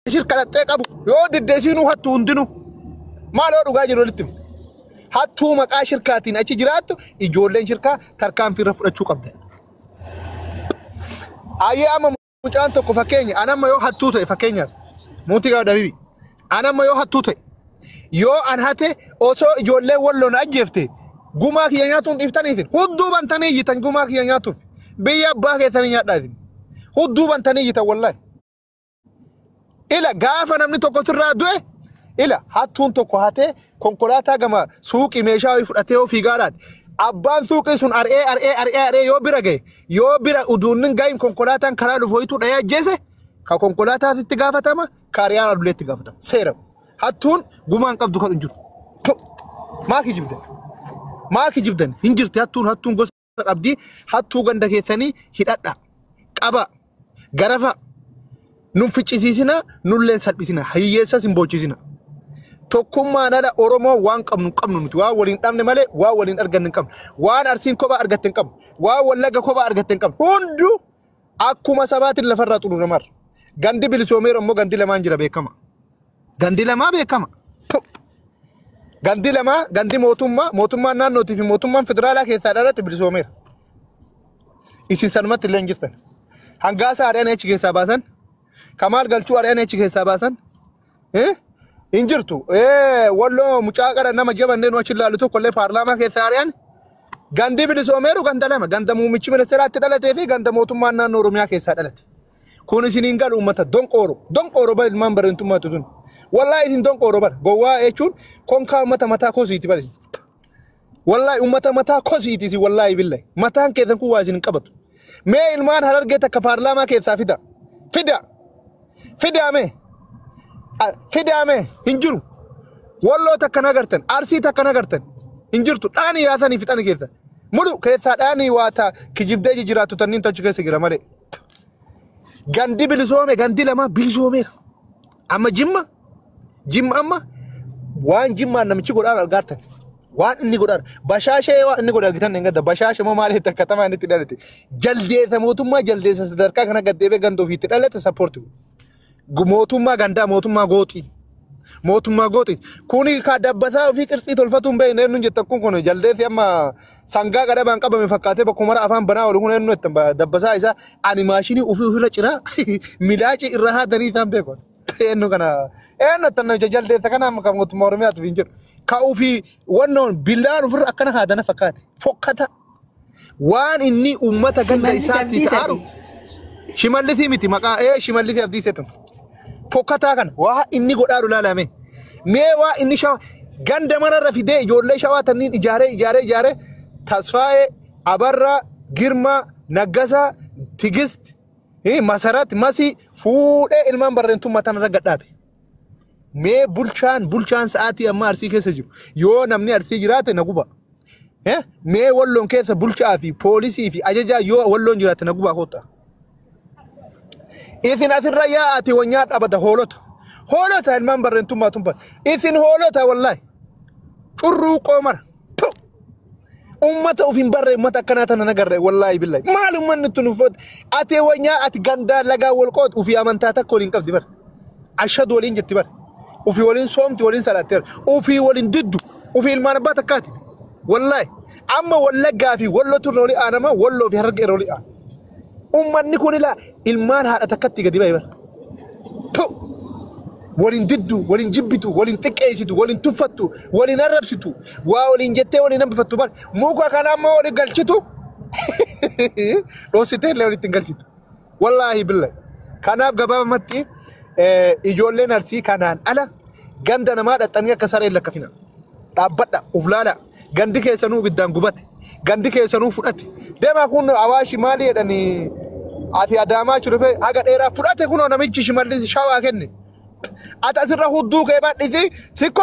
شركة تقابو يود الدسينو هاتو هندنو ما لو رجاجي رولتم هاتو مقا شركاتين أشي جراتو يجولين شركة تركان في رفع تشوك أبدا أيام مجان تو كفكيني أنا ما يو هاتو تو فكيني موتي قاعد بيبي أنا ما يو هاتو تو يو أنهاته أوسو يجولين ولو ناجيفته قوما كي يناتون إفتانيثين هدو بنتاني يتن قوما كي يناتون بيا باقي ثاني ياتين هدو بنتاني يتا والله إلا غافا نمني توكو ترادوه إلا هاتون توكو هاته كونكولاتا غما سوق إميشاوي فرأتيو في غارات أبان سوق سون أرئي يو برغي يو برغ أدونن غايم كونكولاتا كرالو فويتو رأي جيسي كا كونكولاتا تتغافا تاما كاريان أربلي تتغافا تاما سيرو هاتون غمان قبضو خد انجر ماكي جبدن هنجرتي هاتون غوص أبدي هاتو غندكي ثاني هيتاتا قابا غرفا ننفجسيسنا نولن سالبسنا هييسا سمبوچسنا توكما نالا اورومو وان قمن مت وا ولين دامن مالي وا ولين ارغن قم وان ارسين كوبا ارغتن قم وا ولغا كوبا ارغتن قم هوندو اكوما سبات لفرطو نمر غاندي بلسومير مو غاندي لما انجرا بكما غاندي لما بكما غاندي لما غاندي موتوما نانوتي في موتوما فدرالا كيسادارت بلسومير اسين سنمت لنجرتن هانغاسا ارن اتش كيساباسن كمال قالتوا أرينا إيش كيساباسن إنجرتوا والله مشاكرة نما جبنا نينو أشيل لالتو كله بارلاما كيساريان غاندي بلسوميرو غاندلما غاندا موميتشي من السرات تدلت في غاندا موتوما نوروميا كيسادلت كون سينينغال أمتا دونكورو بل المنبر انتم ما تدون والله إذن دونكورو بل جوا إيشون كونكا متا كوزيتي بل والله متا كوزيتي سي والله بالله متان كذا كوازين كبت ما إلمان هرجت كبارلاما كيسافيدا فدامه هنجرو والله تكنا قرتن أرسي تكنا قرتن هنجرتو أنا يا ثاني في ثاني كذا ملو كذا أنا واتا كجيب ده جراتو تنين تجيك سجرا مالي غاندي بلزومه غاندي لما بلزومه أما جيم أما وان جيم ما نمشي قرار القرتن وان إني قرار بشاشة وان إني قرار كتان نعدا بشاشة ما ماله تكتما إني تدارتي جلدي ثموتو ما جلدي سدركا كنا قدي بغندو في تدارت سبورتو موتوما غندا موتوما غوتي كوني كدبتا في قرصي تلفتون بين انو جتكون كونو جلدي في اما سانغا غدا بانقا بمفكاته بكمر افان بنا ولكن انو دبسا ايسا انيماشيني اوفي رچرا ميلاچي الرها دني تام بيكون انو كنا انو تنو جلدي تكنا مكموت مورميات بينجر كاوفي ونون بلان فر اكنا هذا نفكات فكتا وان اني امتا غندا اساتي تعارو شمالتي متي مقا شمالتي ابدي ستم فوكتا كان وا اني غدارو لالامي مي وا اني شا غند مرر في دي جولي شوا تنين اجاره تصفاي ابرا غيرما نغسا تيغست مسارات ماسي فوده المن برنتو متن رغدابي مي بولشان ساعتي اما ارسي كيسجو يو نمني ارسي جرات نغوبا مي ولون كيس بولشا في بوليسي في اجاجا يو ولون جرات نغوبا خوتا إذن أثر رياءتي ونيات أبدا هولوتا المنبر انتم ما تنبر إذن هولوتا والله شرو قمر أمتا وفين بر أمتا كانتنا نقر والله بالله معلوم من التنفوت أتي ونيات غندا لغا والقوت وفي أمانتاتا كولين كف دبر أشهد ولين جت دبر وفي ولين صومت ولين سلاتير وفي ولين ددو وفي المنبات كاتي والله أما ولا قافي ولا ترولي أنا ما ولا في هرق رولي أنا أمّن نكون لا المال هذا تكتي قديبه يبر تو ولين ددو ولين جبتو ولين تكيسيتو ولين تفتو ولين أربسيتو ولين جتة ولين نبفتو بار موكا كلام ما ولين قلشتو لو ستير لو تنقلشتو والله بالله كان أبغى متى يجولين أرسي كانان ألا جندنا ما التانية كسر إلا كفينا تابدا وفلالا جندك يسنو بدان قبته جندك يسنو فرات ده ما كون عواشي مالي يعني أتي أداما شرفه أقعد إيرا فرات يكون أنا ميجي شمالي شاوا كني أتأثر هدوء كيبات نسي سيكو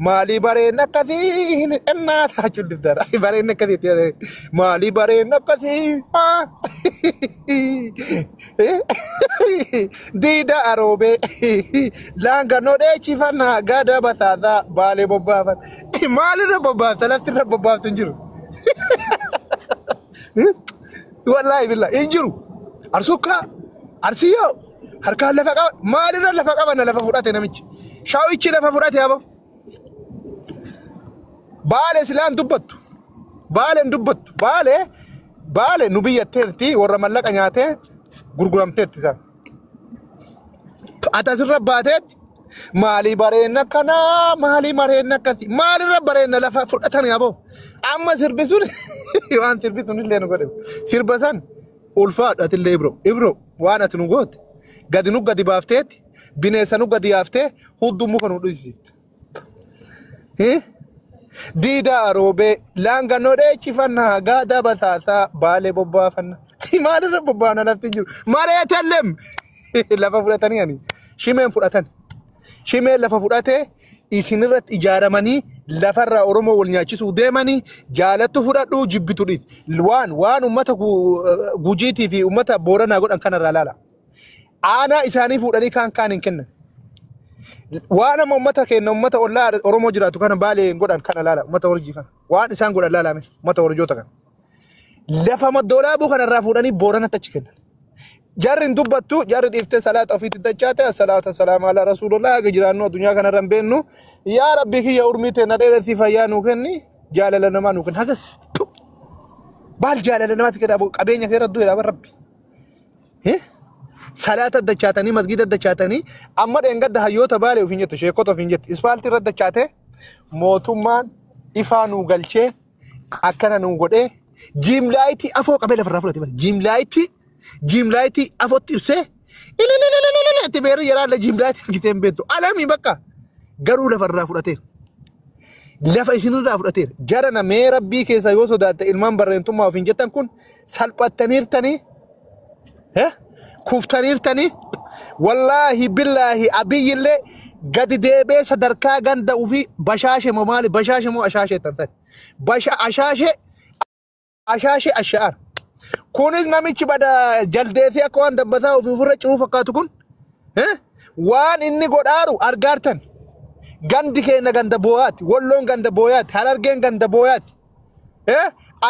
مالي بارين كذي إننا تاجل الدار بارين كذي مالي بارين كذي ديدا أروبي لانغا نودي فانا غادا بثاثا بالي ببابا مالي ببابا ثلاثة ببابا تنجرو والله بالله انجرو أرسوكا أرسيو harkaan lafa qaba maalirra lafa qabana lafa fudhate namichi shaawichi lafa fudhate abo baale silaan dubbattu baalen dubbattu baale nu biyyatteerti warra mallaqa nyaate gurguramteerti san atasirra baateetti maali bareenna kana maali mareenna akkasi maalirra bareenna lafa fudhatani abo amma sirbisun waan sirbisun illee nu godhe sirba san ulfaadhatillee ibro waan ati nu goote gadi nu gadi baafteetti bineessa nu gadi yaaftee huddummu kan nu dhuyisiifte diida aroobee laangannoo dheechifannaa gaada basaasaa baalee bobbaafanna maalirra bobbaana lafti jiru mareetellem lafa fudhatanii ani shimeen fudhatan shimeen lafa fudhatee isinirratti ijaaramanii lafarraa Oromoo wal nyaachisuu deemanii jaalattu fudhadhu jibbitu dhiit waan ummata gujiitii fi ummata booranaa godhan kanarraa laala aanaa isaanii fuudhanii kaan hin kennan waan amma ummata kenna ummata ollaa Oromoo jiraatu kana baalee godhan kana laala ummata horjii kana waan isaan godhan laalame ummata horjoota kana lafa maddoolaabuu kanarraa fuudhanii booranatti achi kennan jarrin dubbattu jarri dhiiftee salaata ofiitti dachaate assalaatu assalaamu ala rasuulullah gajiraannu addunyaa kanarra hin beennu yaa rabbii kiyya urmiitee na dheeressi fayyaa nuu kenni jaalala namaa nuu kenni hagas baal jaalala namaatti kedha qabeenya kee radduu jedha rabbi salaata dachaatanii masgida dachaatanii amma dheengadda hayyoota baalee ofiin jettu sheekota ofiin jetti ispaaltii irra dachaate mootummaan ifaa nuu galchee akkana nuu godhee jiimlaayitii afoo qabee lafarraa fudhate bara jiimlaayitii afootti ibsee itti beeru yeraan la jiimlaayitii argitee hin beektu alamii bakka garuu lafarraa fudhateera lafa isinirraa fudhateera jarana mee rabbii keessa yoo sodaatte ilmaan barreentummaa ofiin jettan kun salphattaniirtanii kuftaniirtanii wallaahi billaahi abiyyillee gadi deebee sadarkaa ganda ufi bashaashe moo maali bashaashe moo ashaashe tantan ashaashe ashaar kunis namichi bada jaldeesii akka waan dabbasaa ofii ofirra ciruu fakkaatu kun waan inni godhaaru argaartan gandi keenya ganda booyaati walloon ganda booyaati harargeen ganda booyaati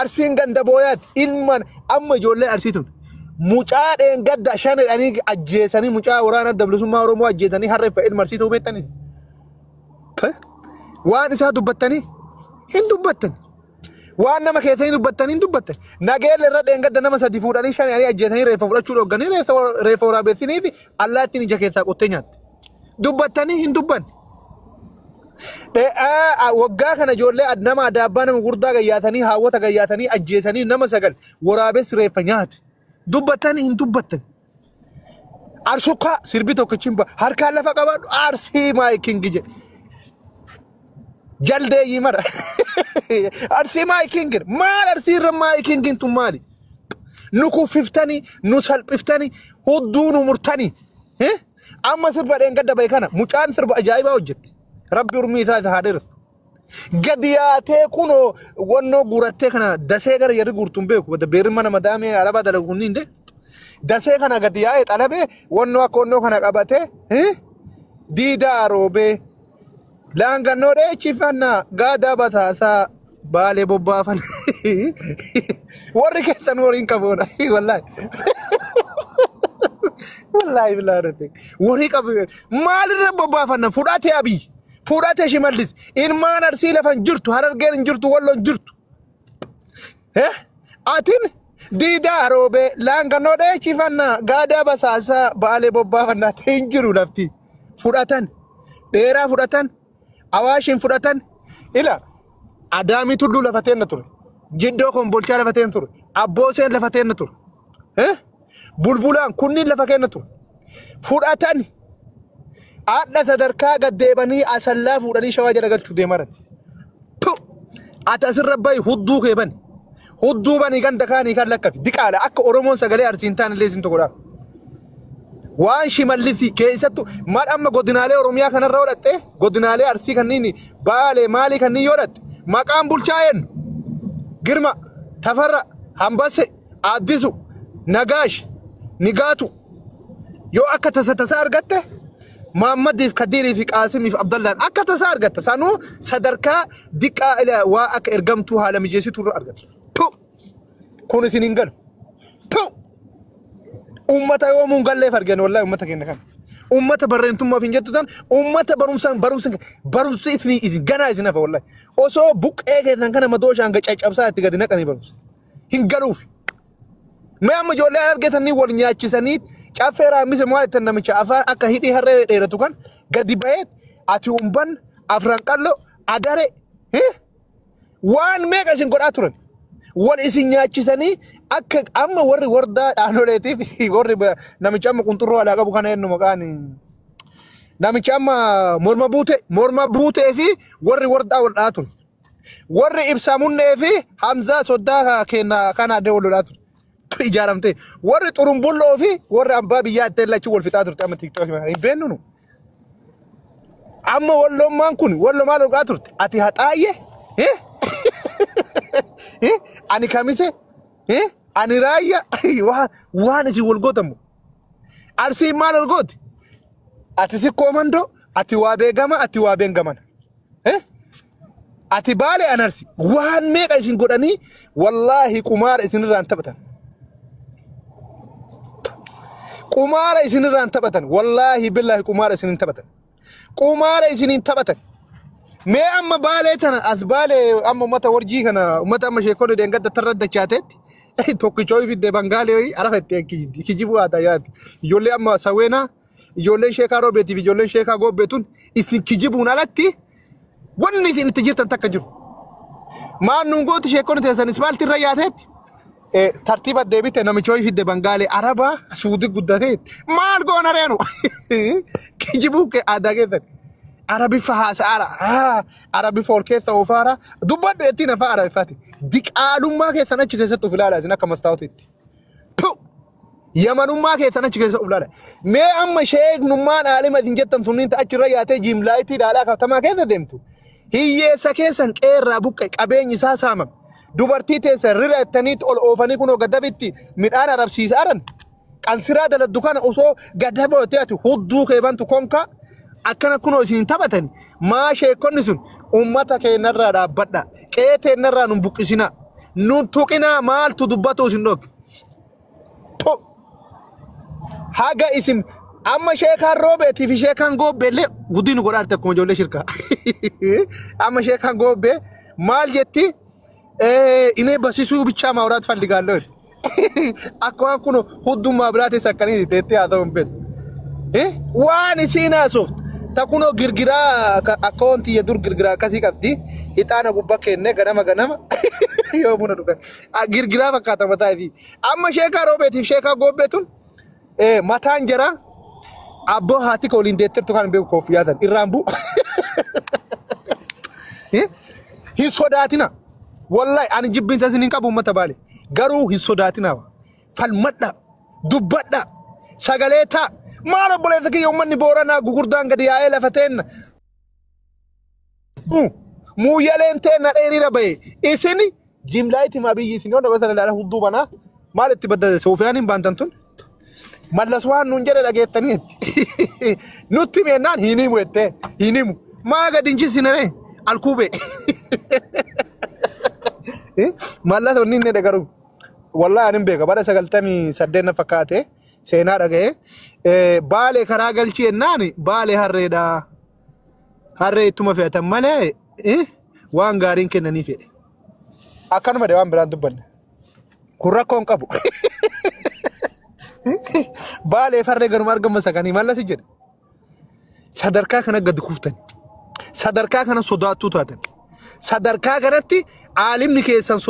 arsiin ganda booyaati ilman amma ijoollee arsiitun mucaa dheengadda shan jedhanii ajjeesanii mucaa waraana dablusummaa Oromoo ajjeesanii harreeffa ilmarsiituu beektanii waan isaa dubbattanii hin dubbattan waan nama keessanii dubbattanii hin dubbattan nageelle irra dheengadda nama sadi fuudhanii shan jedhanii ajjeesanii reeffa fudhachuu dhogganii reeffa waraabessanii fi allaattiin ija keessaa qottee nyaatte dubbattanii hin dubban waggaa kana ijoollee nama adaabbaa nama gurdaa gayyaatanii haawwata gayyaatanii ajjeesanii nama sagal waraabessi reeffa nyaate dubbatanii hin dubbattan arsuka sirbi tokkichin harkaan lafa qabaadhu arsii maayikingi jedhe jaldeeyyii mara arsii maayikingir maal arsiirra maayikingin tun maali nu kuffiftanii nu salphiftanii hudduu nu murtanii amma sirba dheengadda bahe kana mucaan sirba ajaa'ibaa hojjette rabbi urmii isaa isa haa dheeressu gadi yaatee kunoo wannoo guurattee kana dasee gara yarri guurtuun beeku beerri mana madaamee alabaa dalagu kunniin de dasee kana gadi yaa'ee xalabee wannoo akka wannoo kana qabatee diidaa roobee laangannoo dheechifannaa gaadaa bataasaa baalee bobbaafan warri keessan wariin qabuudha wallaahi bilaarate warii qabu maalirra bobbaafanna fudhatee abii fudhate shimallis ilmaan arsii lafan jirtu harargeen hin jirtu walloon jirtu atin diidaa roobee laangannoo dheechifannaa gaadaa basaasaa baalee bobbaafannaa hin jiru lafti fudhatan dheeraa fudhatan awaashin fudhatan ila adaamii tulluu lafateen ture jiddoo kombolchaa lafateen ture abbooseen lafateen ture bulbulaan kunniin lafa kenna ture fudhatan adda sadarkaa gaddeebanii asallaa fuudhanii shawaa jala galchuu deemaran ati asirra bahi hudduu kee bani hudduu banii ganda kaanii kan lakkafi diqaala akka Oromoon sagalee arsiin ta'an illee isin tokkodha waan shimallisi keessattu maal amma godinaalee Oromiyaa kanarra hodhatte godinaalee arsii kanniin baalee maalii kanniin yoo hodhatte maqaan bulchaa eenyu Girma Tafarra Hambase Addisu Nagaash Nigaatu yoo akka tasa argatte Muhammadiif Kadiriif Qaasimiif Abdallaan akka tasa argatte sanuu sadarkaa diqaa ila waa akka ergamtuu haala mijeessitu irra argatte kun isin hin galu ummata yoomuun gallee fargeen wallahi ummata keenya kan ummata barreentummaa fi jettutan ummata barumsa isin ganaa isin hafa wallahi osoo buqqee keessan kana madooshaan gacaccabsaa itti gadi naqanii barumsa hin galuuf mee amma ijoollee argatanii wal nyaachisanii caffeeraa mise maal itti namicha afaan akka hidhii harree dheeratu kan gadi baheet ati umban afran qallo adare waan meeqa isin godhaa turan wal isin nyaachisanii akka amma warri wardaa dhaanoleetiif warri namicha amma qunxurroo alaa qabu kana hennu maqaan namicha amma morma buutee fi warri wardaa wal dhaatu warri ibsamunnee fi Hamzaa soddaa kenna kana adee wal dhaatu ijaaramte warri xurumbulloo fi warri abbaa biyyaa itti lachi wal fixaa turte amma TikTok hin beennu amma wallommaan kun wallomaa dhugaa turte ati haxaayye ani kamise ani raayya waan isin wal gootamu arsiin maal wal gooti ati si koomando ati waa beegama ati waa beengaman ati baale anarsi waan meeqa isin godhanii wallaahi qumaara isinirraan taphatan qumaara isinirraan taphatan wallaahi billahi qumaara isinin taphatan qumaara isinin taphatan mee amma baale tana as baale amma mata warjii kana ummata amma sheekonni deengadda tarradda chaateetti tokkichoo fidde bangaalee arafette kijibu aadaa yaati ijoollee amma saweenaa ijoolleen sheekaa roobeetii fi ijoolleen sheekaa goobbeetun isin kijibuun alatti wanni isin itti jirtan takka jiru maan nuun gooti sheekonni teessan ismaalti irra yaateetti tartiiba deebite namichoo fidde bangaalee arabaa suudi guddateetti maal goona reenu kijibuu kee aadaa keessan Arabi fahasara Arabi folketa ofara dubadde etina fa Arabi fati diqaalummaa keessan achi keessatti ufilala isin akka mastaawtitti yamanummaa keessan achi keessatti ufilala mee amma sheeknummaan aalima isin jettan sunniin achi irra yaatee jimlaayitii dhaalaa katamaa keessa deemtu hiyyeessa keessan qeerraa buqqe qabeenyi isaa saamam dubartii teessan rira ittaniitti ol oofanii kunoo gadabitti midhaan arabsiisaaran qansiraa daladdu kana osoo gadaboote ati hudduu keebantu konka akkana kunoo isin taphatani maa sheekonni sun ummata keenyarraa dhaabbadha qeeteenyarraa nun buqqisina nun tuqinaa maaltu dubbatu isin dhooge to haga isin amma sheekaan roobeetii fi sheekaan goobbeellee guddin godhaate akkuma ijoollee shirkaa amma sheekaan goobbee maal jetti inee basisuu bichaa maawraat falligaallee akkuma kunoo huddummaa biraatis akkanii teettee haa ta'uun beetu waan isin haasoftu takuno girgira akaunti ya dur girgira kasi kabdi itana gubba kenne ganama yo muna duka girgira bakata mata fi amma sheka robeti sheka gobetun matan jara abbo hati ko lindete to kan be ko fiyadan irambu hisodatina wallahi an jibbin sasinin kabu mata bale garu hisodatina falmadda dubbadda sagaleta maala boleeta ki yomani borana gugurdaan gadi yaa'ee lafateen muuyyaleen na dheerira baye isini jimlaayiti mabiyyi isin yoo dabata laala hudduu banaa maal itti baddate soofiyaanin baantantun mallas waan nuun jedhe dhageettanii nutti meennaan hinimu ette hinimu maa gadi hinchisinere alkuube mallas onni inni dhagaru wallahi anin beeka bara 98 fakkaate seenaa dhagaye baale karaa galchi ennaan baale harreedha harree ittuma fe'atan malee waan gaariin kennanii fedhe akkanuma de waan biraan dubbanne kun rakkoon qabu baale farree garuma argama sakanii mallas jedhe sadarkaa kana gad kuftani sadarkaa kana sodaattuu taatan sadarkaa kanatti aalimni keessan